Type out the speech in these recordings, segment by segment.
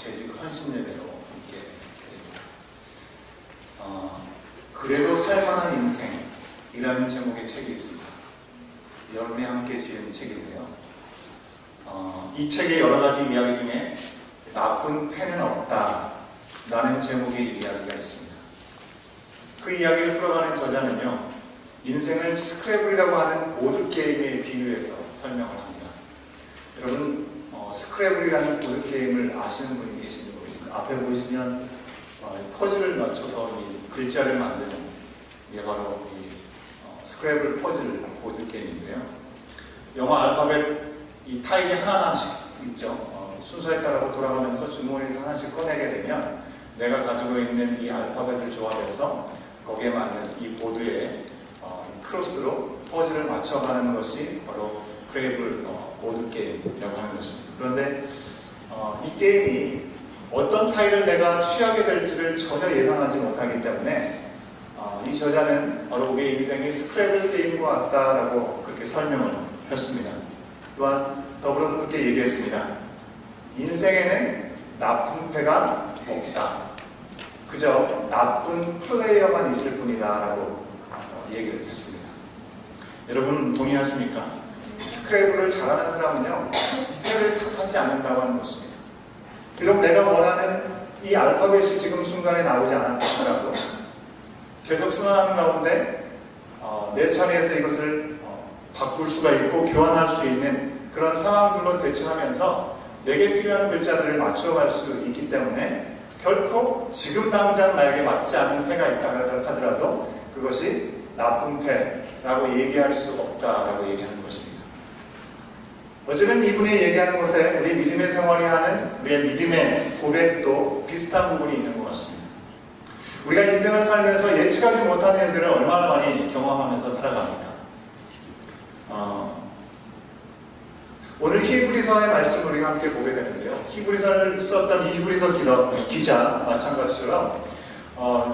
재직 헌신 예배로 함께 드립니다. 그래도 살만한 인생이라는 제목의 책이 있습니다. 여름에 함께 지은 책인데요. 이 책의 여러 가지 이야기 중에 나쁜 패는 없다라는 제목의 이야기가 있습니다. 그 이야기를 풀어가는 저자는요, 인생을 스크래블이라고 하는 보드게임에 비유해서 설명을 합니다. 여러분, 스크래블이라는 보드게임을 아시는 분이 계신지 모르겠습니다. 앞에 보시면 퍼즐을 맞춰서 이 글자를 만드는 게 바로 이 스크래블 퍼즐 보드게임인데요. 영어 알파벳 이 타일이 하나씩 있죠. 순서에 따라서 돌아가면서 주머니에서 하나씩 꺼내게 되면 내가 가지고 있는 이 알파벳을 조합해서 거기에 맞는 이 보드에 크로스로 퍼즐을 맞춰가는 것이 바로 스크래블 보드게임이라고 하는 것입니다. 그런데 이 게임이 어떤 타일을 내가 취하게 될지를 전혀 예상하지 못하기 때문에 이 저자는 바로 우리의 인생이 스크래블 게임과 같다라고 그렇게 설명을 했습니다. 또한 더불어서 그렇게 얘기했습니다. 인생에는 나쁜 패가 없다. 그저 나쁜 플레이어만 있을 뿐이다 라고 얘기를 했습니다. 여러분 동의하십니까? 스크래블을 잘하는 사람은요, 패를 탓하지 않는다고 하는 것입니다. 비록 내가 원하는 이 알파벳이 지금 순간에 나오지 않았더라도 계속 순환하는 가운데 내 차례에서 이것을 바꿀 수가 있고 교환할 수 있는 그런 상황들로 대처하면서 내게 필요한 글자들을 맞춰갈 수 있기 때문에 결코 지금 당장 나에게 맞지 않은 패가 있다 하더라도 그것이 나쁜 패라고 얘기할 수 없다라고 얘기하는 것입니다. 어쩌면 이분이 얘기하는 것에 우리 믿음의 생활이 하는 우리의 믿음의 고백도 비슷한 부분이 있는 것 같습니다. 우리가 인생을 살면서 예측하지 못한 일들을 얼마나 많이 경험하면서 살아갑니까? 오늘 히브리서의 말씀을 우리가 함께 보게 되는데요. 히브리서를 썼던 이 히브리서 기자 마찬가지처럼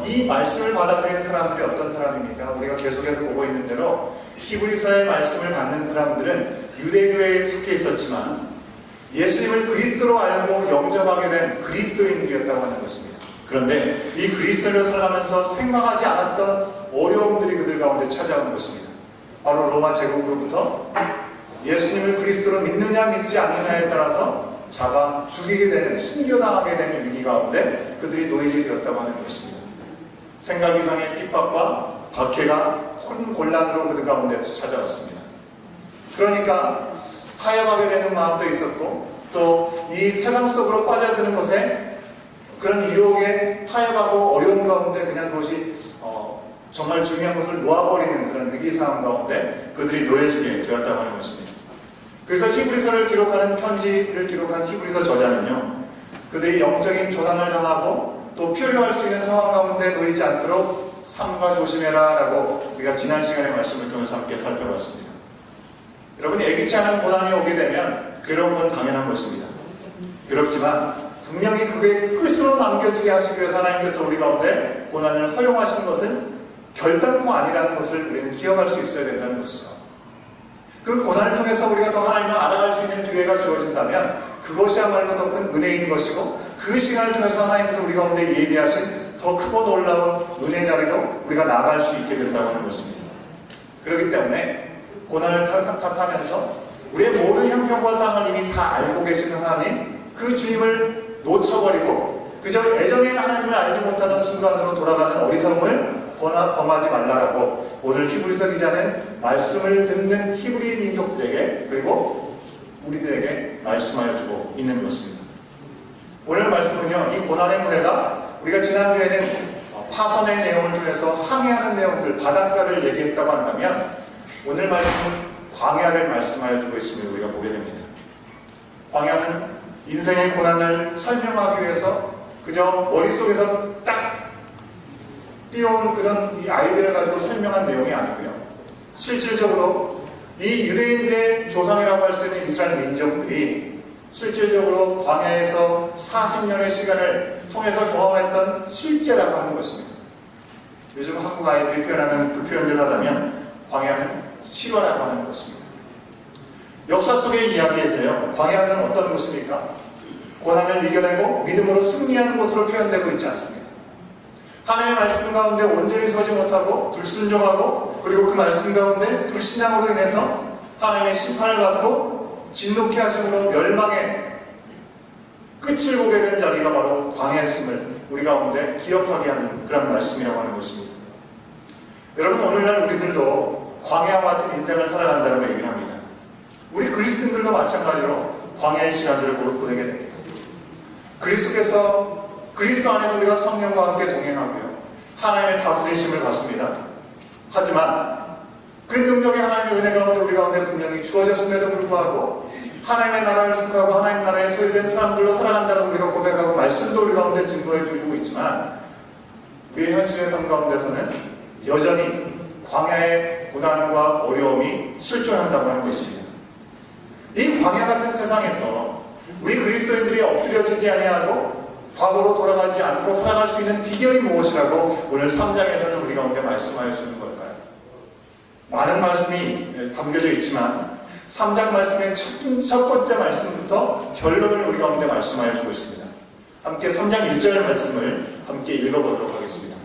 이 말씀을 받아들이는 사람들이 어떤 사람입니까? 우리가 계속해서 보고 있는 대로 히브리서의 말씀을 받는 사람들은 유대교회에 속해 있었지만 예수님을 그리스도로 알고 영접하게 된 그리스도인들이었다고 하는 것입니다. 그런데 이 그리스도를 살아가면서 생각하지 않았던 어려움들이 그들 가운데 찾아오는 것입니다. 바로 로마 제국으로부터 예수님을 그리스도로 믿느냐 믿지 않느냐에 따라서 잡아 죽이게 되는, 순교당하게 되는 위기 가운데 그들이 노인이 되었다고 하는 것입니다. 생각 이상의 핍박과 박해가 큰 곤란으로 그들 가운데 찾아왔습니다. 그러니까 타협하게 되는 마음도 있었고 또 이 세상 속으로 빠져드는 것에 그런 유혹에 타협하고 어려운 가운데 그냥 그것이 정말 중요한 것을 놓아버리는 그런 위기 상황 가운데 그들이 놓여지게 되었다고 하는 것입니다. 그래서 히브리서를 기록하는 편지를 기록한 히브리서 저자는요, 그들이 영적인 조난을 당하고 또 표류할 수 있는 상황 가운데 놓이지 않도록 삼가 조심해라 라고 우리가 지난 시간의 말씀을 통해서 함께 살펴봤습니다. 여러분, 예기치 않은 고난이 오게 되면 괴로운 건 당연한 것입니다. 괴롭지만 분명히 그게 끝으로 남겨지게 하시기 위해서 하나님께서 우리 가운데 고난을 허용하신 것은 결단코 아니라는 것을 우리는 기억할 수 있어야 된다는 것이죠. 그 고난을 통해서 우리가 더 하나님을 알아갈 수 있는 기회가 주어진다면 그것이야말로 더 큰 은혜인 것이고 그 시간을 통해서 하나님께서 우리 가운데 예비하신 더 크고 놀라운 은혜 자리로 우리가 나아갈 수 있게 된다고 하는 것입니다. 그렇기 때문에 고난을 탓하면서 우리의 모든 형편과 상황을 이미 다 알고 계시는 하나님, 그 주님을 놓쳐버리고 그저 예전에 하나님을 알지 못하던 순간으로 돌아가는 어리석음을 범하지 말라라고 오늘 히브리서 기자는 말씀을 듣는 히브리 민족들에게 그리고 우리들에게 말씀하여 주고 있는 것입니다. 오늘 말씀은요, 이 고난의 무대가 우리가 지난주에는 파선의 내용을 통해서 항해하는 내용들, 바닷가를 얘기했다고 한다면 오늘 말씀은 광야를 말씀하여 주고 있음을 우리가 보게 됩니다. 광야는 인생의 고난을 설명하기 위해서 그저 머릿속에서 딱 띄워온 그런 이 아이디어를 가지고 설명한 내용이 아니고요. 실질적으로 이 유대인들의 조상이라고 할 수 있는 이스라엘 민족들이 실질적으로 광야에서 40년의 시간을 통해서 경험했던 실제라고 하는 것입니다. 요즘 한국 아이들이 표현하는 그 표현대로 하다면 광야는 실화라고 하는 것입니다. 역사 속의 이야기에서요, 광야는 어떤 곳입니까? 고난을 이겨내고 믿음으로 승리하는 것으로 표현되고 있지 않습니다. 하나님의 말씀 가운데 온전히 서지 못하고 불순종하고 그리고 그 말씀 가운데 불신앙으로 인해서 하나님의 심판을 받고 진노케 하심으로 멸망의 끝을 보게 된 자리가 바로 광야였음을 우리 가운데 기억하게 하는 그런 말씀이라고 하는 것입니다. 여러분, 오늘날 우리들도 광야와 같은 인생을 살아간다고 얘기를 합니다. 우리 그리스도인들도 마찬가지로 광야의 시간들을 보내게 됩니다. 그리스도 안에서 우리가 성령과 함께 동행하고요, 하나님의 다스리심을 받습니다. 하지만 그 능력이 하나님의 은혜 가운데 우리 가운데 분명히 주어졌음에도 불구하고 하나님의 나라를 축하하고 하나님 나라에 소유된 사람들로 살아간다는 우리가 고백하고 말씀도 우리 가운데 증거해 주고 있지만 우리의 현실의 삶 가운데서는 여전히 광야의 고난과 어려움이 실존한다고 하는 것입니다. 이 광야 같은 세상에서 우리 그리스도인들이 엎드려지지 아니하고 과거로 돌아가지 않고 살아갈 수 있는 비결이 무엇이라고 오늘 3장에서는 우리 가운데 말씀하여 주는 걸까요? 많은 말씀이 담겨져 있지만 3장 말씀의 첫 번째 말씀부터 결론을 우리 가운데 말씀하여 주고 있습니다. 함께 3장 1절 말씀을 함께 읽어보도록 하겠습니다.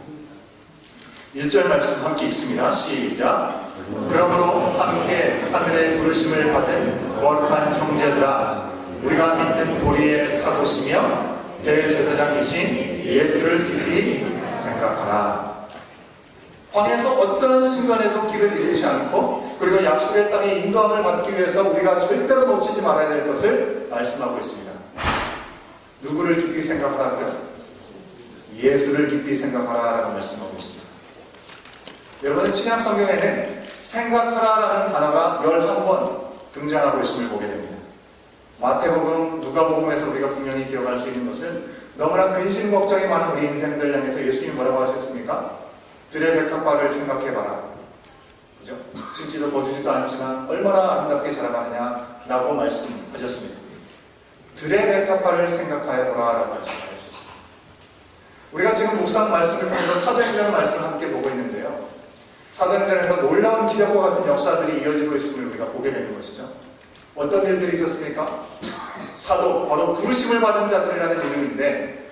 1절 말씀 함께 읽습니다. 시작. 그러므로 함께 하늘의 부르심을 받은 거룩한 형제들아, 우리가 믿는 도리의 사도시며 대제사장이신 예수를 깊이 생각하라. 광야에서 어떤 순간에도 길을 잃지 않고 그리고 약속의 땅의 인도함을 받기 위해서 우리가 절대로 놓치지 말아야 될 것을 말씀하고 있습니다. 누구를 깊이 생각하라고요? 예수를 깊이 생각하라라고 말씀하고 있습니다. 여러분, 신약 성경에는 생각하라라는 단어가 11번 등장하고 있음을 보게 됩니다. 마태복음, 누가복음에서 우리가 분명히 기억할 수 있는 것은 너무나 근심 걱정이 많은 우리 인생들 향해서 예수님이 뭐라고 하셨습니까? 들의 백합과를 생각해봐라. 그죠? 심지도 거주지도 않지만 얼마나 아름답게 자라가느냐라고 말씀하셨습니다. 들의 백합과를 생각하여보라 라고 말씀하셨습니다. 우리가 지금 묵상 말씀을 통해서 사도행전 말씀을 함께 보고 있는데요, 사도행전에서 놀라운 기적과 같은 역사들이 이어지고 있음을 우리가 보게 되는 것이죠. 어떤 일들이 있었습니까? 사도, 바로 부르심을 받은 자들이라는 이름인데,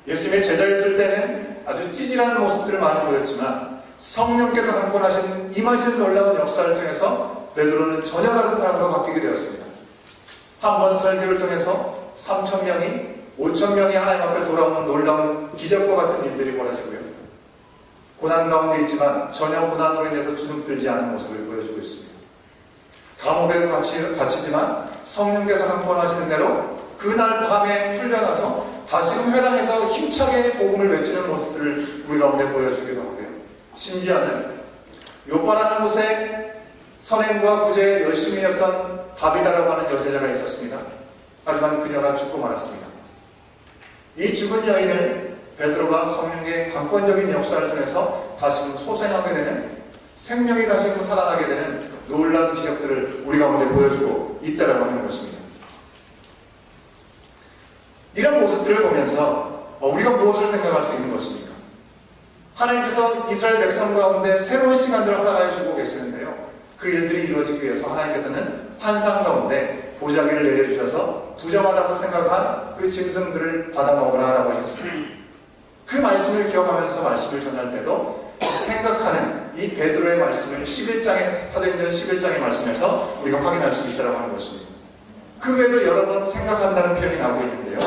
예수님의 제자였을 때는 아주 찌질한 모습들을 많이 보였지만 성령께서 강권하신 임하신 놀라운 역사를 통해서 베드로는 전혀 다른 사람으로 바뀌게 되었습니다. 한 번 설교를 통해서 3,000명이 5,000명이 하나님 앞에 돌아오는 놀라운 기적과 같은 일들이 벌어지고요, 고난 가운데 있지만 전혀 고난으로 인해서 주눅들지 않은 모습을 보여주고 있습니다. 감옥에 갇히지만 성령께서 강권하시는 대로 그날 밤에 풀려나서 다시금 회당에서 힘차게 복음을 외치는 모습들을 우리 가운데 보여주기도 하고요, 심지어는 요바라는 곳에 선행과 구제에 열심히 했던 다비다라고 하는 여제자가 있었습니다. 하지만 그녀가 죽고 말았습니다. 이 죽은 여인을 베드로가 성령의 강권적인 역사를 통해서 다시금 소생하게 되는, 생명이 다시금 살아나게 되는 놀라운 기적들을 우리 가운데 보여주고 있다라고 하는 것입니다. 이런 모습들을 보면서 우리가 무엇을 생각할 수 있는 것입니까? 하나님께서 이스라엘 백성 가운데 새로운 시간들을 허락하여 주고 계시는데요, 그 일들이 이루어지기 위해서 하나님께서는 환상 가운데 보자기를 내려주셔서 부정하다고 생각한 그 짐승들을 받아먹으라라고 했습니다. 그 말씀을 기억하면서 말씀을 전할 때도 생각하는 이 베드로의 말씀을 11장의 사도행전 11장의 말씀에서 우리가 확인할 수 있다고 하는 것입니다. 그 외에도 여러 번 생각한다는 표현이 나오고 있는데요,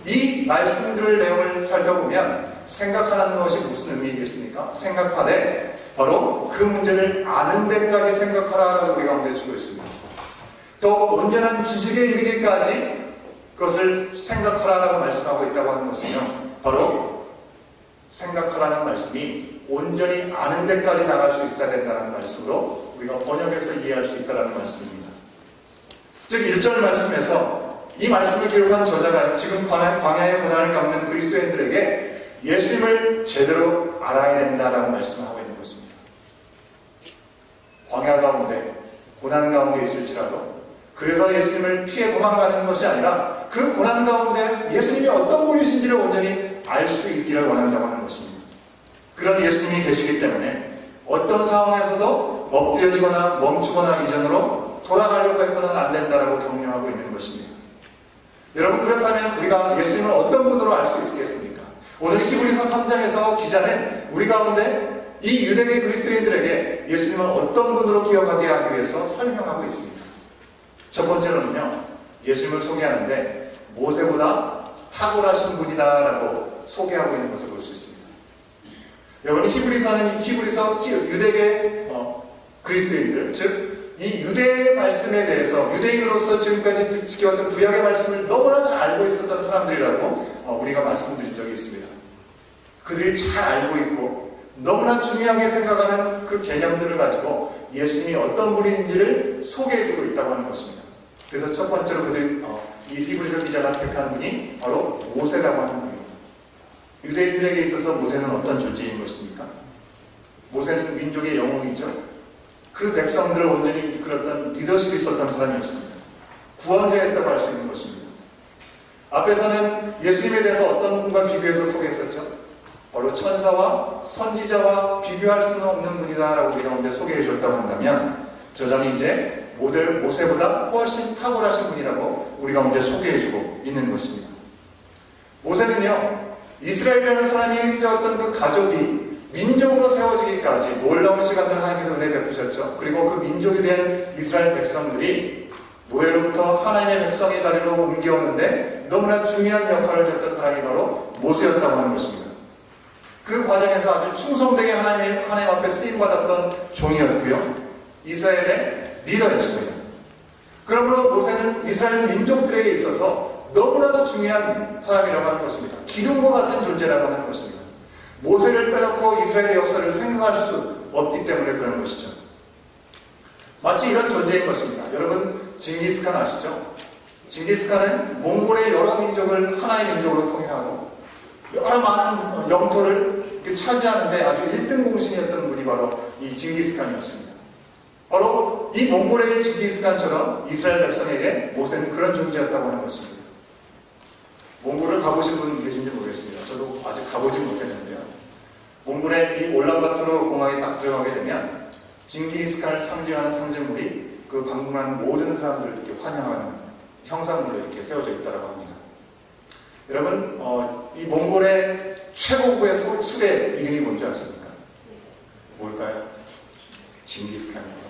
이 말씀들의 내용을 살펴보면 생각하는 것이 무슨 의미이겠습니까? 생각하되 바로 그 문제를 아는 데까지 생각하라라고 우리 가운데 주고 있습니다. 더 온전한 지식에 이르기까지 그것을 생각하라라고 말씀하고 있다고 하는 것은요, 바로 생각하라는 말씀이 온전히 아는 데까지 나갈 수 있어야 된다는 말씀으로 우리가 번역해서 이해할 수 있다는 말씀입니다. 즉 1절 말씀에서 이 말씀을 기록한 저자가 지금 광야의 고난을 겪는 그리스도인들에게 예수님을 제대로 알아야 된다라고 말씀하고 있는 것입니다. 광야 가운데 고난 가운데 있을지라도 그래서 예수님을 피해 도망가는 것이 아니라 그 고난 가운데 예수님이 어떤 분이신지를 온전히 알 수 있기를 원한다고 하는 것입니다. 그런 예수님이 계시기 때문에 어떤 상황에서도 엎드려지거나 멈추거나 이전으로 돌아가려고 해서는 안 된다라고 격려하고 있는 것입니다. 여러분, 그렇다면 우리가 예수님을 어떤 분으로 알 수 있겠습니까? 오늘 히브리서 3장에서 기자는 우리 가운데 이 유대계 그리스도인들에게 예수님을 어떤 분으로 기억하게 하기 위해서 설명하고 있습니다. 첫 번째로는요, 예수님을 소개하는데 모세보다 탁월하신 분이다라고 소개하고 있는 것을 볼 수 있습니다. 여러분, 히브리서 유대계 그리스도인들, 즉 이 유대의 말씀에 대해서 유대인으로서 지금까지 지켜왔던 구약의 말씀을 너무나 잘 알고 있었던 사람들이라고 우리가 말씀드린 적이 있습니다. 그들이 잘 알고 있고 너무나 중요하게 생각하는 그 개념들을 가지고 예수님이 어떤 분인지를 소개해주고 있다고 하는 것입니다. 그래서 첫 번째로 그들이 이 히브리서 기자가 택한 분이 바로 모세라고 하는 분입니다. 유대인들에게 있어서 모세는 어떤 존재인 것입니까? 모세는 민족의 영웅이죠. 그 백성들을 온전히 이끌었던 리더십이 있었던 사람이었습니다. 구원자였다고 할 수 있는 것입니다. 앞에서는 예수님에 대해서 어떤 분과 비교해서 소개했었죠? 바로 천사와 선지자와 비교할 수는 없는 분이다라고 우리 가운데 소개해 줬다고 한다면, 저자는 이제 모세보다 훨씬 탁월하신 분이라고 우리 가운데 소개해 주고 있는 것입니다. 모세는요, 이스라엘이라는 사람이 세웠던 그 가족이 민족으로 세워지기까지 놀라운 시간들을 하나님께서 은혜 베푸셨죠. 그리고 그 민족이 된 이스라엘 백성들이 노예로부터 하나님의 백성의 자리로 옮겨오는데 너무나 중요한 역할을 했던 사람이 바로 모세였다고 하는 것입니다. 그 과정에서 아주 충성되게 하나님 앞에 쓰임받았던 종이었고요, 이스라엘의 리더였습니다. 그러므로 모세는 이스라엘 민족들에게 있어서 너무나도 중요한 사람이라고 하는 것입니다. 기둥과 같은 존재라고 하는 것입니다. 모세를 빼놓고 이스라엘의 역사를 생각할 수 없기 때문에 그런 것이죠. 마치 이런 존재인 것입니다. 여러분, 징기스칸 아시죠? 징기스칸은 몽골의 여러 민족을 하나의 민족으로 통일하고 여러 많은 영토를 차지하는데 아주 1등 공신이었던 분이 바로 이 징기스칸이었습니다. 바로 이 몽골의 징기스칸처럼 이스라엘 백성에게 모세는 그런 존재였다고 하는 것입니다. 몽골을 가보신 분 계신지 모르겠습니다. 저도 아직 가보지 못했는데요. 몽골의 이 올란바토르 공항에 딱 들어가게 되면 징기스칸을 상징하는 상징물이 그 방문한 모든 사람들을 이렇게 환영하는 형상물로 이렇게 세워져 있다고 합니다. 여러분, 이 몽골의 최고급의 술의 이름이 뭔지 아십니까? 뭘까요? 징기스칸입니다.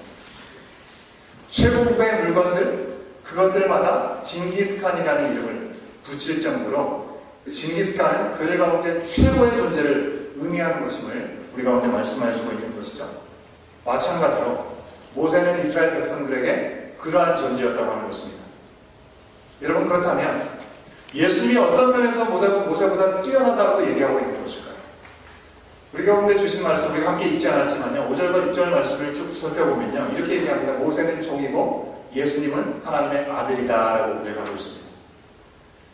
최고급의 물건들, 그것들마다 징기스칸이라는 이름을 붙일 정도로 징기스칸은 그들 가운데 최고의 존재를 의미하는 것임을 우리 가운데 말씀해주고 있는 것이죠. 마찬가지로 모세는 이스라엘 백성들에게 그러한 존재였다고 하는 것입니다. 여러분, 그렇다면 예수님이 어떤 면에서 모세보다 뛰어나다고 얘기하고 있는 것일까요? 우리 가운데 주신 말씀 우리가 함께 읽지 않았지만요, 5절과 6절 말씀을 쭉 살펴보면요, 이렇게 얘기합니다. 모세는 종이고 예수님은 하나님의 아들이다라고 고백하고 있습니다.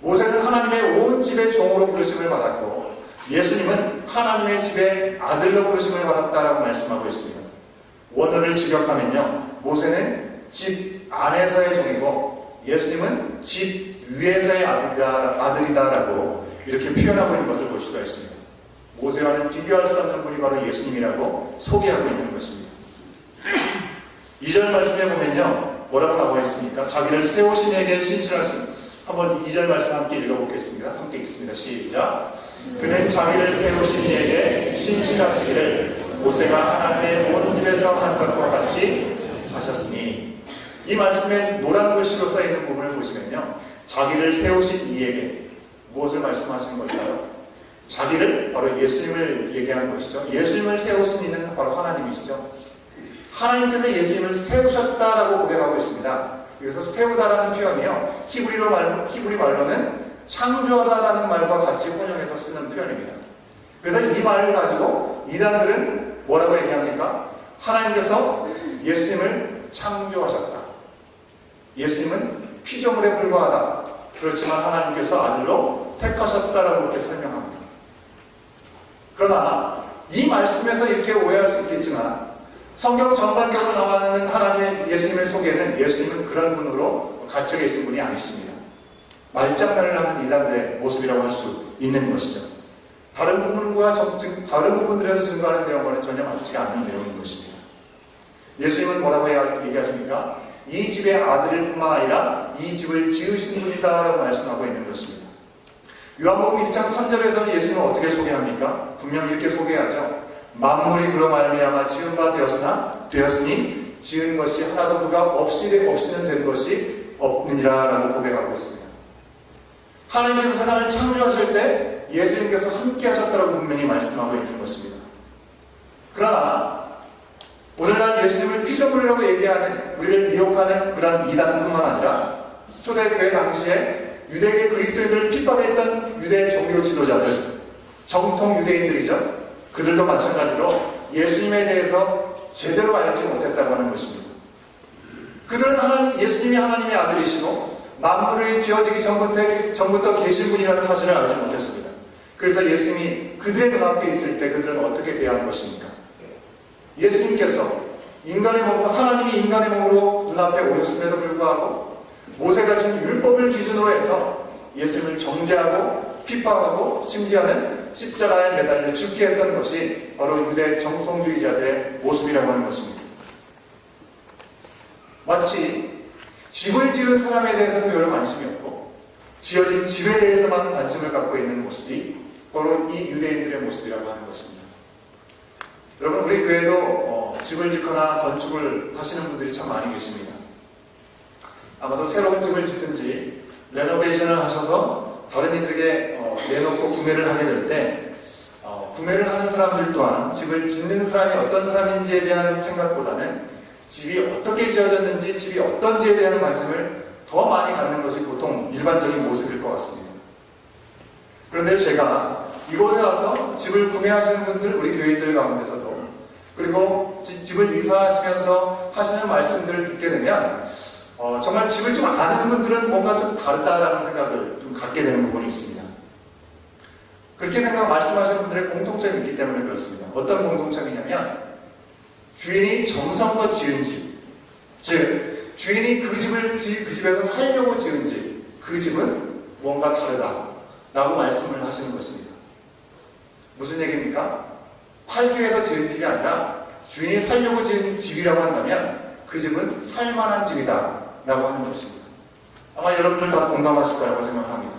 모세는 하나님의 온 집의 종으로 부르심을 받았고 예수님은 하나님의 집의 아들로 부르심을 받았다라고 말씀하고 있습니다. 원어를 직역하면요, 모세는 집 안에서의 종이고 예수님은 집 위에서의 아들이다라고 이렇게 표현하고 있는 것을 볼 수가 있습니다. 모세와는 비교할 수 없는 분이 바로 예수님이라고 소개하고 있는 것입니다. 2절 말씀에 보면요, 뭐라고 나와 있습니까? 자기를 세우신 이에게 신실하신, 한번 2절 말씀 함께 읽어보겠습니다. 함께 읽습니다. 시작. 그는 자기를 세우신 이에게 신실하시기를 모세가 하나님의 온 집에서 한 것과 같이 하셨으니, 이 말씀에 노란 글씨로 써있는 부분을 보시면요, 자기를 세우신 이에게 무엇을 말씀하시는 걸까요? 자기를, 바로 예수님을 얘기하는 것이죠. 예수님을 세우신 이는 바로 하나님이시죠. 하나님께서 예수님을 세우셨다라고 고백하고 있습니다. 그래서 세우다라는 표현이요, 히브리 말로는 창조하다라는 말과 같이 혼용해서 쓰는 표현입니다. 그래서 이 말을 가지고 이단들은 뭐라고 얘기합니까? 하나님께서 예수님을 창조하셨다. 예수님은 피조물에 불과하다. 그렇지만 하나님께서 아들로 택하셨다라고 이렇게 설명합니다. 그러나 이 말씀에서 이렇게 오해할 수 있겠지만 성경 전반적으로 나와있는 하나님의 예수님의 소개는 예수님은 그런 분으로 갇혀 계신 분이 아니십니다. 말장난을 하는 이단들의 모습이라고 할 수 있는 것이죠. 다른 부분들에서 증거하는 내용과는 전혀 맞지가 않는 내용인 것입니다. 예수님은 뭐라고 얘기하십니까? 이 집의 아들일 뿐만 아니라 이 집을 지으신 분이다라고 말씀하고 있는 것입니다. 요한복음 1장 3절에서는 예수님은 어떻게 소개합니까? 분명히 이렇게 소개하죠. 만물이 그로 말미암아 지은 바 되었으니 지은 것이 하나도 그가 없이는 된 것이 없느니라 라고 고백하고 있습니다. 하나님께서 세상을 창조하실 때 예수님께서 함께 하셨다고 분명히 말씀하고 있는 것입니다. 그러나 오늘날 예수님을 피조물이라고 얘기하는, 우리를 미혹하는 그런 이단뿐만 아니라 초대교회 당시에 유대계 그리스도인들을 핍박했던 유대 종교 지도자들, 정통 유대인들이죠. 그들도 마찬가지로 예수님에 대해서 제대로 알지 못했다고 하는 것입니다. 그들은 예수님이 하나님의 아들이시고 만물이 지어지기 전부터 계신 분이라는 사실을 알지 못했습니다. 그래서 예수님이 그들의 눈앞에 있을 때 그들은 어떻게 대한 것입니까? 예수님께서 하나님이 인간의 몸으로 눈앞에 오셨음에도 불구하고 모세가 준 율법을 기준으로 해서 예수님을 정죄하고 핍박하고 심지어는 십자가에 매달려 죽게 했던 것이 바로 유대 정통주의자들의 모습이라고 하는 것입니다. 마치 집을 지은 사람에 대해서는 별로 관심이 없고 지어진 집에 대해서만 관심을 갖고 있는 모습이 바로 이 유대인들의 모습이라고 하는 것입니다. 여러분, 우리 교회도 집을 짓거나 건축을 하시는 분들이 참 많이 계십니다. 아마도 새로운 집을 짓든지 레노베이션을 하셔서 다른 이들에게 내놓고 구매를 하게 될 때 구매를 하는 사람들 또한 집을 짓는 사람이 어떤 사람인지에 대한 생각보다는 집이 어떻게 지어졌는지, 집이 어떤지에 대한 관심을 더 많이 갖는 것이 보통 일반적인 모습일 것 같습니다. 그런데 제가 이곳에 와서 집을 구매하시는 분들, 우리 교인들 가운데서도, 그리고 집을 이사하시면서 하시는 말씀들을 듣게 되면 정말 집을 좀 아는 분들은 뭔가 좀 다르다라는 생각을 좀 갖게 되는 부분이 있습니다. 그렇게 말씀하시는 분들의 공통점이 있기 때문에 그렇습니다. 어떤 공통점이냐면 주인이 정성껏 지은 집, 즉 주인이 그 집에서 살려고 지은 집, 그 집은 뭔가 다르다라고 말씀을 하시는 것입니다. 무슨 얘기입니까? 팔기 위해서 지은 집이 아니라 주인이 살려고 지은 집이라고 한다면 그 집은 살만한 집이다 라고 하는 것입니다. 아마 여러분들 다 공감하실 거라고 생각합니다.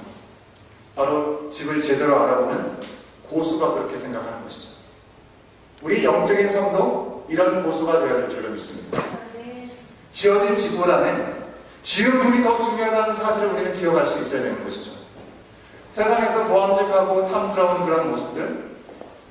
바로 집을 제대로 알아보는 고수가 그렇게 생각하는 것이죠. 우리 영적인 삶도 이런 고수가 되어야 될 줄로 믿습니다. 지어진 집보다는 지은 분이 더 중요하다는 사실을 우리는 기억할 수 있어야 되는 것이죠. 세상에서 보암직하고 탐스러운 그런 모습들,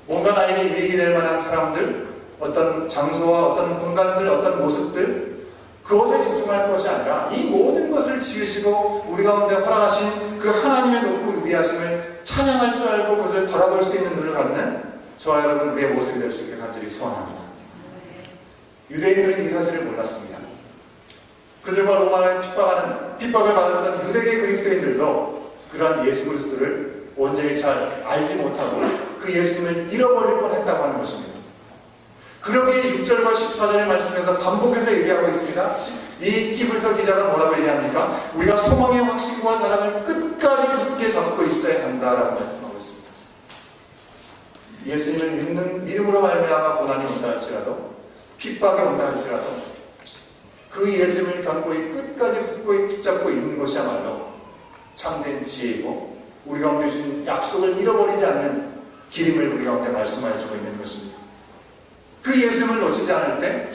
뭔가 나에게 유익이 될 만한 사람들, 어떤 장소와 어떤 공간들, 어떤 모습들, 그것에 집중할 것이 아니라 이 모든 것을 지으시고 우리 가운데 허락하신 그 하나님의 높고 위대하심을 찬양할 줄 알고 그것을 바라볼 수 있는 눈을 갖는 저와 여러분 우리의 모습이 될 수 있게 간절히 소원합니다. 유대인들은 이 사실을 몰랐습니다. 그들과 로마를 핍박을 받았던 유대계 그리스도인들도 그러한 예수 그리스도를 온전히 잘 알지 못하고 그 예수님을 잃어버릴 뻔했다고 하는 것입니다. 그러기에 6절과 14절의 말씀에서 반복해서 얘기하고 있습니다. 이 히브리서 기자가 뭐라고 얘기합니까? 우리가 소망의 확신과 자랑을 끝까지 굳게 잡고 있어야 한다라고 말씀하고 있습니다. 예수님을 믿음으로 말미암아 고난이 온다 할지라도, 핍박이 온다 할지라도 그 예수님을 견고히 끝까지 굳게 붙잡고 있는 것이야말로 참된 지혜이고 우리 가운데 주신 약속을 잃어버리지 않는 길임을 우리 가운데 말씀하여주고 있는 것입니다. 그 예수님을 놓치지 않을 때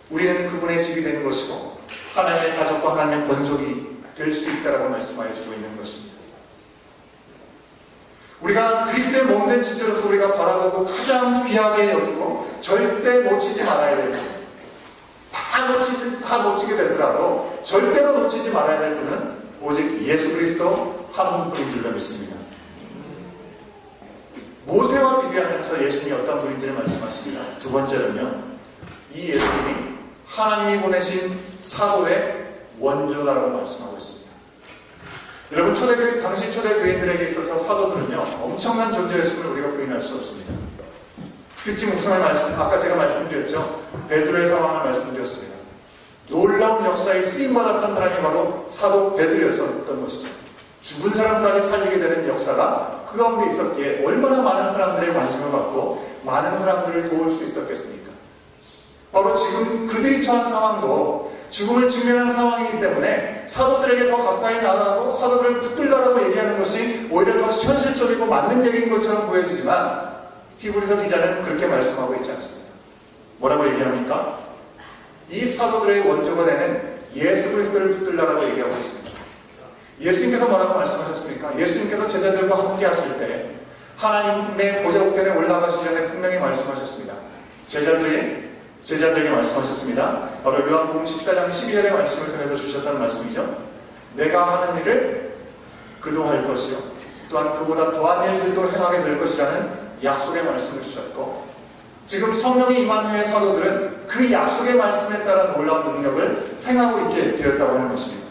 우리는 그분의 집이 되는 것이고 하나님의 가족과 하나님의 권속이 될 수 있다라고 말씀하여주고 있는 것입니다. 우리가 그리스도의 몸된 지체로서 우리가 바라보고 가장 귀하게 여기고 절대 놓치지 말아야 될 것, 다 놓치게 되더라도 절대로 놓치지 말아야 될 분은 오직 예수 그리스도 한 분뿐인 줄로 믿습니다. 모세와 비교하면서 예수님이 어떤 분인지를 말씀하십니다. 두 번째는요, 이 예수님이 하나님이 보내신 사도의 원조다라고 말씀하고 있습니다. 여러분, 당시 초대 교인들에게 있어서 사도들은요, 엄청난 존재였음을 우리가 부인할 수 없습니다. 큐티 목사의 말씀, 아까 제가 말씀드렸죠. 베드로의 상황을 말씀드렸습니다. 놀라운 역사에 쓰임받았던 사람이 바로 사도 베드로였었던 것이죠. 죽은 사람까지 살리게 되는 역사가 그 가운데 있었기에 얼마나 많은 사람들의 관심을 받고 많은 사람들을 도울 수 있었겠습니까? 바로 지금 그들이 처한 상황도 죽음을 직면한 상황이기 때문에 사도들에게 더 가까이 나가고 사도들을 붙들라고 얘기하는 것이 오히려 더 현실적이고 맞는 얘기인 것처럼 보여지지만 히브리서 기자는 그렇게 말씀하고 있지 않습니다. 뭐라고 얘기합니까? 이 사도들의 원조가 되는 예수 그리스도를 붙들라고 얘기하고 있습니다. 예수님께서 뭐라고 말씀하셨습니까? 예수님께서 제자들과 함께 하실 때 하나님의 보좌 우편에 올라가시기 전에 분명히 말씀하셨습니다. 제자들에게 말씀하셨습니다. 바로 요한복음 14장 12절의 말씀을 통해서 주셨다는 말씀이죠. 내가 하는 일을 그도 할 것이요 또한 그보다 더한 일들도 행하게 될 것이라는 약속의 말씀을 주셨고, 지금 성령이 임한 후에 사도들은 그 약속의 말씀에 따라 놀라운 능력을 행하고 있게 되었다고 하는 것입니다.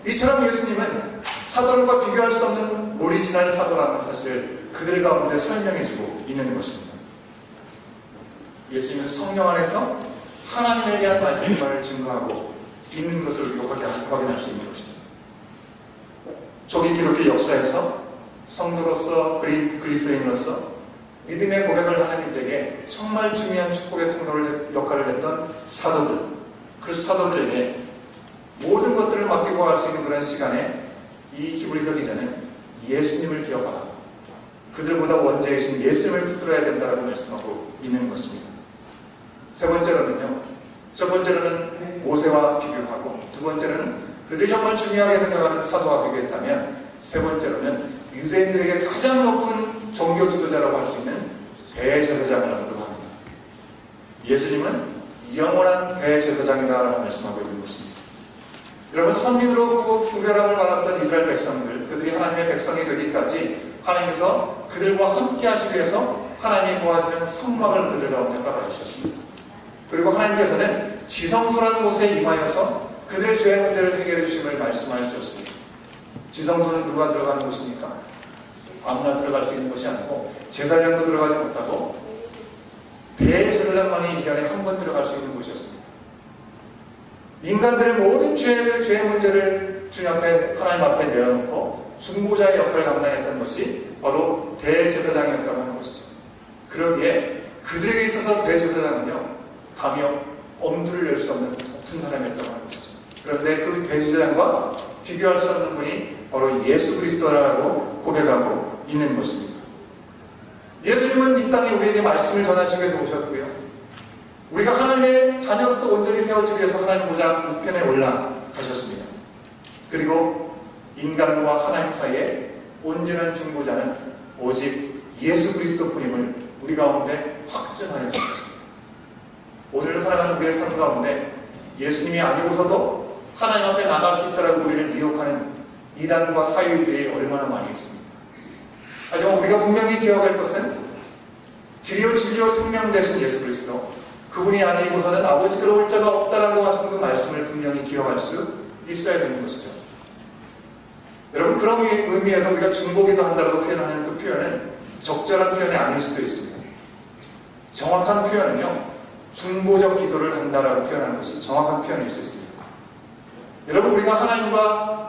이처럼 예수님은 사도들과 비교할 수 없는 오리지널 사도라는 사실을 그들 가운데 설명해주고 있는 것입니다. 예수님은 성령 안에서 하나님에 대한 말씀을 증거하고 있는 것을 우리가 확인할 수 있는 것이죠. 초기 기독교 역사에서 성도로서 그리스도인으로서 믿음의 고백을 하는 이들에게 정말 중요한 축복의 역할을 했던 사도들, 그 사도들에게 모든 것들을 맡기고 갈 수 있는 그런 시간에 이 히브리서 기자는 예수님을 기억하라, 그들보다 원죄이신 예수님을 붙들어야 된다고 말씀하고 있는 것입니다. 세 번째로는요, 첫 번째로는 모세와 비교하고, 두 번째로는 그들이 정말 중요하게 생각하는 사도와 비교했다면, 세 번째로는 유대인들에게 가장 높은 종교 지도자라고 할 수 있는 대제사장을 언급합니다. 예수님은 영원한 대제사장이다라고 말씀하고 있는 것입니다. 여러분, 선민으로 구별함을 받았던 이스라엘 백성들, 그들이 하나님의 백성이 되기까지 하나님께서 그들과 함께 하시기 위해서 하나님이 구하시는 성막을 그들 가운데 허락해 주셨습니다. 그리고 하나님께서는 지성소라는 곳에 임하여서 그들의 죄의 문제를 해결해 주심을 말씀하여 주셨습니다. 지성소는 누가 들어가는 곳입니까? 아무나 들어갈 수 있는 것이 아니고 제사장도 들어가지 못하고 대제사장만이 1년에 한 번 들어갈 수 있는 곳이었습니다. 인간들의 모든 죄의 문제를 주님 앞에, 하나님 앞에 내어놓고 중보자의 역할을 감당했던 것이 바로 대제사장이었다고 하는 것이죠. 그러기에 그들에게 있어서 대제사장은요, 감히 엄두를 낼 수 없는 높은 사람이었다고 하는 것이죠. 그런데 그 대제사장과 비교할 수 없는 분이 바로 예수 그리스도라고 고백하고 있는 것입니다. 예수님은 이 땅에 우리에게 말씀을 전하시기 위해서 오셨고요, 우리가 하나님의 자녀로서 온전히 세워지기 위해서 하나님 보좌 우편에 올라가셨습니다. 그리고 인간과 하나님 사이에 온전한 중보자는 오직 예수 그리스도뿐임을 우리 가운데 확증하여 주셨습니다. 오늘을 살아가는 우리의 삶 가운데 예수님이 아니고서도 하나님 앞에 나갈 수 있다라고 우리를 미혹하는 이단과 사유들이 얼마나 많이 있습니다. 하지만 우리가 분명히 기억할 것은 길이요 진리요 생명 되신 예수 그리스도, 그분이 아니고서는 아버지께로 올 자가 없다라고 하신 그 말씀을 분명히 기억할 수 있어야 되는 것이죠. 여러분, 그런 의미에서 우리가 중보기도 한다고 표현하는 그 표현은 적절한 표현이 아닐 수도 있습니다. 정확한 표현은요, 중보적 기도를 한다라고 표현하는 것이 정확한 표현일 수 있습니다. 여러분, 우리가 하나님과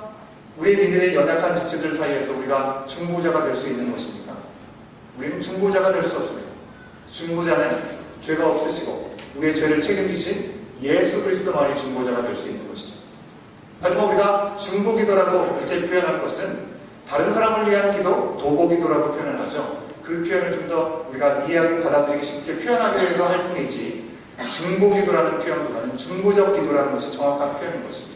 우리의 믿음의 연약한 지체들 사이에서 우리가 중보자가 될 수 있는 것입니까? 우리는 중보자가 될 수 없습니다. 중보자는 죄가 없으시고 우리의 죄를 책임지신 예수 그리스도만이 중보자가 될 수 있는 것이죠. 하지만 우리가 중보기도라고 이렇게 표현할 것은 다른 사람을 위한 기도, 도보기도라고 표현을 하죠. 그 표현을 좀 더 우리가 이해하기, 받아들이기 쉽게 표현하기 위해서 할 뿐이지, 중보기도라는 표현보다는 중보적 기도라는 것이 정확한 표현인 것입니다.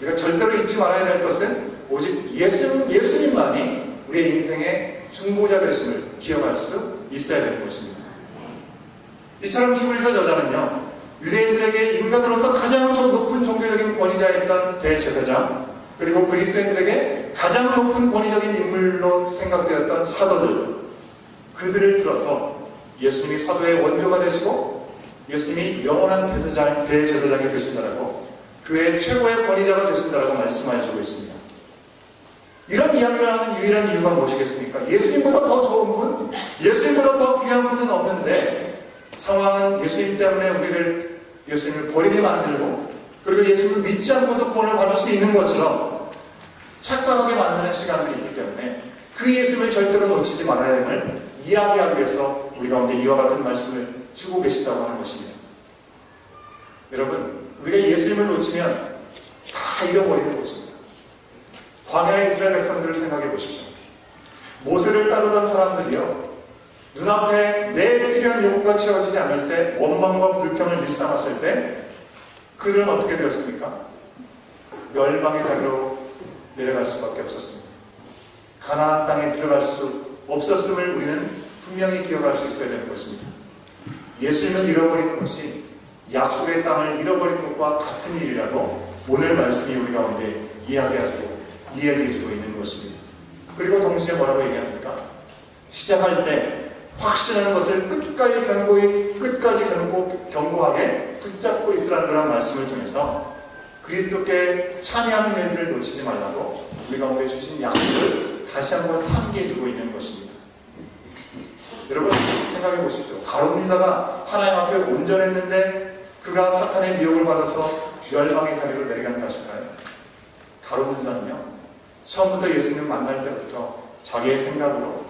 우리가 절대로 잊지 말아야 될 것은 오직 예수님만이 우리의 인생의 중보자 되심을 기억할 수 있어야 되는 것입니다. 이처럼 히브리서 저자는요, 유대인들에게 인간으로서 가장 높은 종교적인 권위자였던 대제사장, 그리고 그리스도인들에게 가장 높은 권위적인 인물로 생각되었던 사도들, 그들을 들어서 예수님이 사도의 원조가 되시고 예수님이 영원한 대제사장이 되신다라고, 교회의 최고의 권위자가 되신다라고 말씀하여주고 있습니다. 이런 이야기를 하는 유일한 이유가 무엇이겠습니까? 예수님보다 더 좋은 분, 예수님보다 더 귀한 분은 없는데, 상황은 예수님 때문에 예수님을 버리게 만들고, 그리고 예수님을 믿지 않고도 구원을 받을 수 있는 것처럼 착각하게 만드는 시간들이 있기 때문에 그 예수님을 절대로 놓치지 말아야 함을 이야기하기 위해서 우리 가운데 이와 같은 말씀을 주고 계시다고 하는 것입니다. 여러분, 우리가 예수님을 놓치면 다 잃어버리는 것입니다. 광야의 이스라엘 백성들을 생각해 보십시오. 모세를 따르던 사람들이요, 눈앞에 내 필요한 요구가 채워지지 않을 때, 원망과 불평을 일삼았을 때 그들은 어떻게 되었습니까? 멸망의 자리로 내려갈 수밖에 없었습니다. 가나안 땅에 들어갈 수 없었음을 우리는 분명히 기억할 수 있어야 되는 것입니다. 예수님은 잃어버리는 것이 약속의 땅을 잃어버리는 것과 같은 일이라고 오늘 말씀이 우리 가운데 이야기해주고 있는 것입니다. 그리고 동시에 뭐라고 얘기합니까? 시작할 때 확신하는 것을 끝까지 견고하게 붙잡고 있으라는 그런 말씀을 통해서 그리스도께 참여하는 일들을 놓치지 말라고 우리 가운데 주신 약속을 다시 한번 상기해주고 있는 것입니다. 여러분 생각해 보십시오. 가룟 유다가 하나님 앞에 온전했는데 그가 사탄의 미혹을 받아서 멸망의 자리로 내려간 것일까요? 가룟 유다는요, 처음부터 예수님 만날 때부터 자기의 생각으로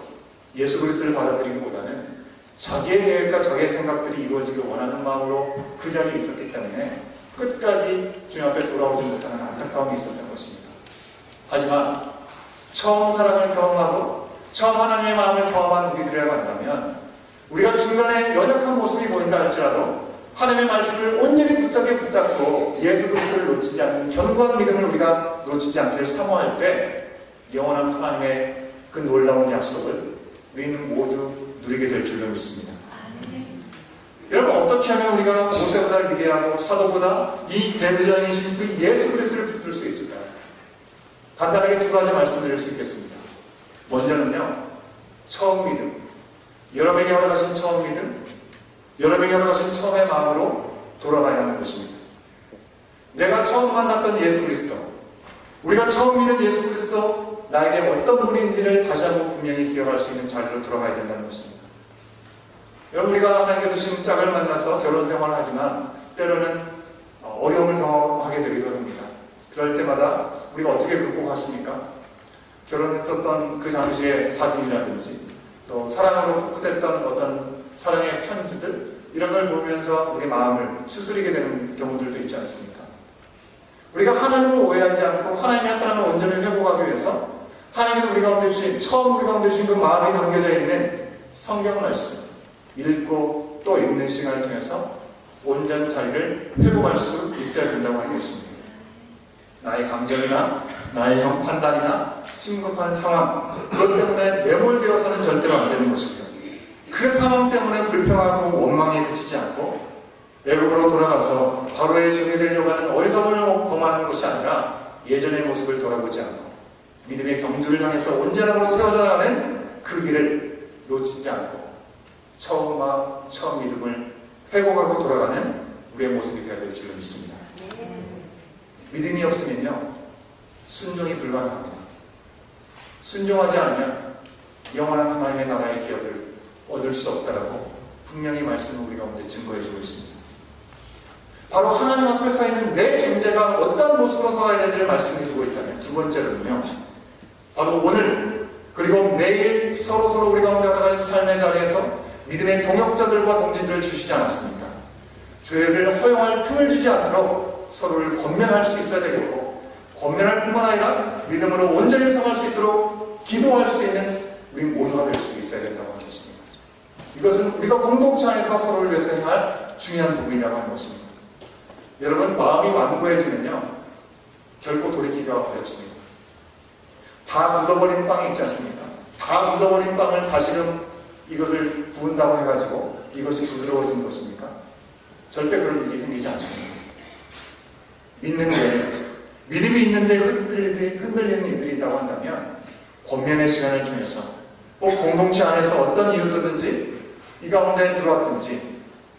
예수 그리스도를 받아들이기보다는 자기의 계획과 자기의 생각들이 이루어지길 원하는 마음으로 그 자리에 있었기 때문에 끝까지 주님 앞에 돌아오지 못하는 안타까움이 있었던 것입니다. 하지만 처음 사랑을 경험하고 처음 하나님의 마음을 경험한 우리들이라고 한다면 우리가 중간에 연약한 모습이 보인다 할지라도 하나님의 말씀을 온전히 붙잡고 예수 그리스도를 놓치지 않는 견고한 믿음을 우리가 놓치지 않기를 사모할 때 영원한 하나님의 그 놀라운 약속을 우리는 모두 누리게 될 줄로 믿습니다. 여러분 어떻게 하면 우리가 모세보다 위대하고 사도보다 이 대제사장이신 그 예수 그리스도를 붙들 수 있을까요? 간단하게 두 가지 말씀드릴 수 있겠습니다. 먼저는요, 처음 믿음. 여러분에게 허락하신 처음 믿음, 여러분에게 허락하신 처음의 마음으로 돌아가야 하는 것입니다. 내가 처음 만났던 예수 그리스도, 우리가 처음 믿은 예수 그리스도, 나에게 어떤 분인지를 다시 한번 분명히 기억할 수 있는 자리로 돌아가야 된다는 것입니다. 여러분 우리가 하나님께 주신 짝을 만나서 결혼 생활을 하지만 때로는 어려움을 경험하게 되기도 합니다. 그럴 때마다 우리가 어떻게 극복하십니까? 결혼했었던 그 당시의 사진이라든지 또 사랑으로 풋풋했던 어떤 사랑의 편지들, 이런 걸 보면서 우리 마음을 추스리게 되는 경우들도 있지 않습니까? 우리가 하나님을 오해하지 않고 하나님의 사랑을 온전히 회복하기 위해서 하나님께서 우리 가운데 주신, 처음 우리 가운데 주신 그 마음이 담겨져 있는 성경 말씀 읽고 또 읽는 시간을 통해서 온전 자리를 회복할 수 있어야 된다고 하는 것입니다. 나의 감정이나 나의 판단이나 심각한 상황, 그것 때문에 매몰되어서는 절대로 안 되는 것입니다. 그 상황 때문에 불평하고 원망에 그치지 않고 애굽으로 돌아가서 바로의 종이 되려고 하는 어리석음을 범하는 것이 아니라 예전의 모습을 돌아보지 않고 믿음의 경주를 향해서 온전함으로 세워져 나가는 그 길을 놓치지 않고 처음 믿음을 회복하고 돌아가는 우리의 모습이 되어야 될 줄로 믿습니다. 믿음이 없으면요, 순종이 불가능합니다. 순종하지 않으면 영원한 하나님의 나라의 기업을 얻을 수 없다라고 분명히 말씀을 우리 가운데 증거해주고 있습니다. 바로 하나님 앞에 서 있는 내 존재가 어떤 모습으로 서야 되는지를 말씀해주고 있다면, 두 번째로는요, 바로 오늘 그리고 매일 서로 우리 가운데 살아가는 삶의 자리에서 믿음의 동역자들과 동지들을 주시지 않았습니까? 죄를 허용할 틈을 주지 않도록 서로를 권면할 수 있어야 되겠고, 권면할 뿐만 아니라 믿음으로 온전히 성할 수 있도록 기도할 수 있는 우리 모두가 될 수 있어야 된다고 하는 것입니다. 이것은 우리가 공동체 안에서 서로를 위해서 행할 중요한 부분이라고 하는 것입니다. 여러분 마음이 완고해지면요, 결코 돌이키기가 어렵습니다. 다 굳어버린 빵이 있지 않습니까? 다 굳어버린 빵을 다시금 이것을 구운다고 해가지고 이것이 부드러워진 것입니까? 절대 그런 일이 생기지 않습니다. 믿음이 있는데 흔들리는 이들이 있다고 한다면 권면의 시간을 통해서 꼭 공동체 안에서 어떤 이유든지 이 가운데 들어왔든지,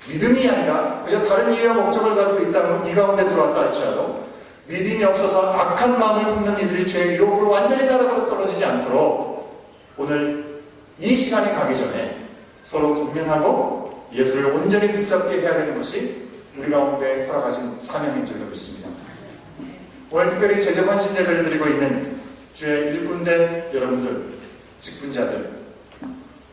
믿음이 아니라 그저 다른 이유와 목적을 가지고 있다면 이 가운데 들어왔다 할지라도 믿음이 없어서 악한 마음을 품는 이들이 죄의 유혹으로 완전히 나라로 떨어지지 않도록 오늘 이 시간이 가기 전에 서로 권면하고 예수를 온전히 붙잡게 해야 되는 것이 우리 가운데 허락하신 사명인 줄로 믿습니다. 오늘 특별히 제정헌신 예배를 드리고 있는 주의 일꾼된 여러분들, 직분자들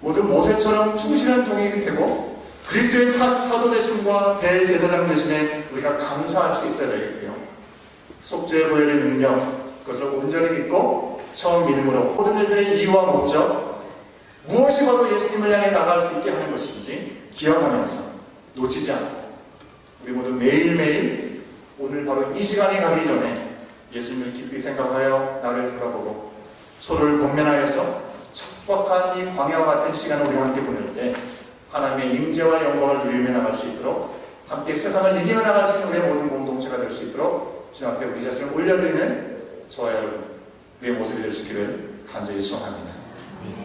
모두 모세처럼 충실한 종이 되고 그리스도의 사도 되심과 대제사장 되심에 우리가 감사할 수 있어야 되겠고요. 속죄의 보혈의 능력, 그것을 온전히 믿고 처음 믿음으로 모든 일들의 이유와 목적, 무엇이 바로 예수님을 향해 나갈 수 있게 하는 것인지 기억하면서 놓치지 않고 우리 모두 매일매일 오늘 바로 이 시간이 가기 전에 예수님을 깊이 생각하여 나를 돌아보고 서로를 권면하여서 척박한 이 광야와 같은 시간을 우리가 함께 보낼 때 하나님의 임재와 영광을 누리며 나갈 수 있도록 함께 세상을 이기며 나갈 수 있는 우리의 모든 공동체가 될 수 있도록 주 앞에 우리 자신을 올려드리는 저와 여러분 우리의 모습이 될 수 있기를 간절히 소원합니다.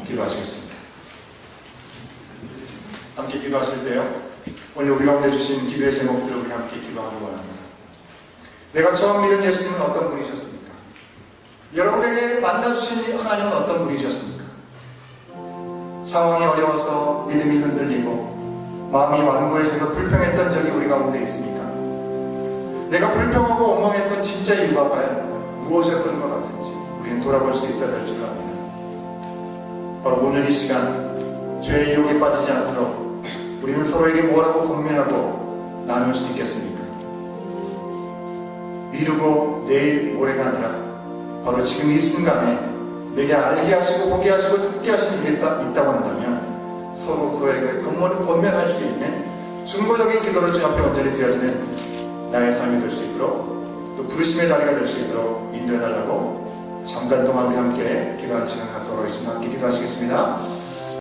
기도하시겠습니다. 함께 기도하실 때요, 오늘 우리 가운데 주신 기도의 제목들을 우리 함께 기도하기 원합니다. 내가 처음 믿은 예수님은 어떤 분이셨습니까? 여러분에게 만나주신 하나님은 어떤 분이셨습니까? 상황이 어려워서 믿음이 흔들리고 마음이 완고해져서 불평했던 적이 우리 가운데 있습니까? 내가 불평하고 엉망했던 진짜 이유가 과연 무엇이었던 것 같은지 우리는 돌아볼 수 있어야 될 줄 압니다. 바로 오늘 이 시간 죄의 유혹에 빠지지 않도록 우리는 서로에게 뭐라고 권면하고 나눌 수 있겠습니까? 미루고 내일 모레가 아니라 바로 지금 이 순간에 내게 알게 하시고 보게 하시고 듣게 하시는 일이 있다고 한다면 서로에게 권면할 수 있는 중보적인 기도를 주 앞에 온전히 드려지는 나의 삶이 될 수 있도록 또 부르심의 자리가 될 수 있도록 인도해달라고 잠깐 동안 우리 함께 기도하는 시간 갖도록 하겠습니다. 함께 기도하시겠습니다.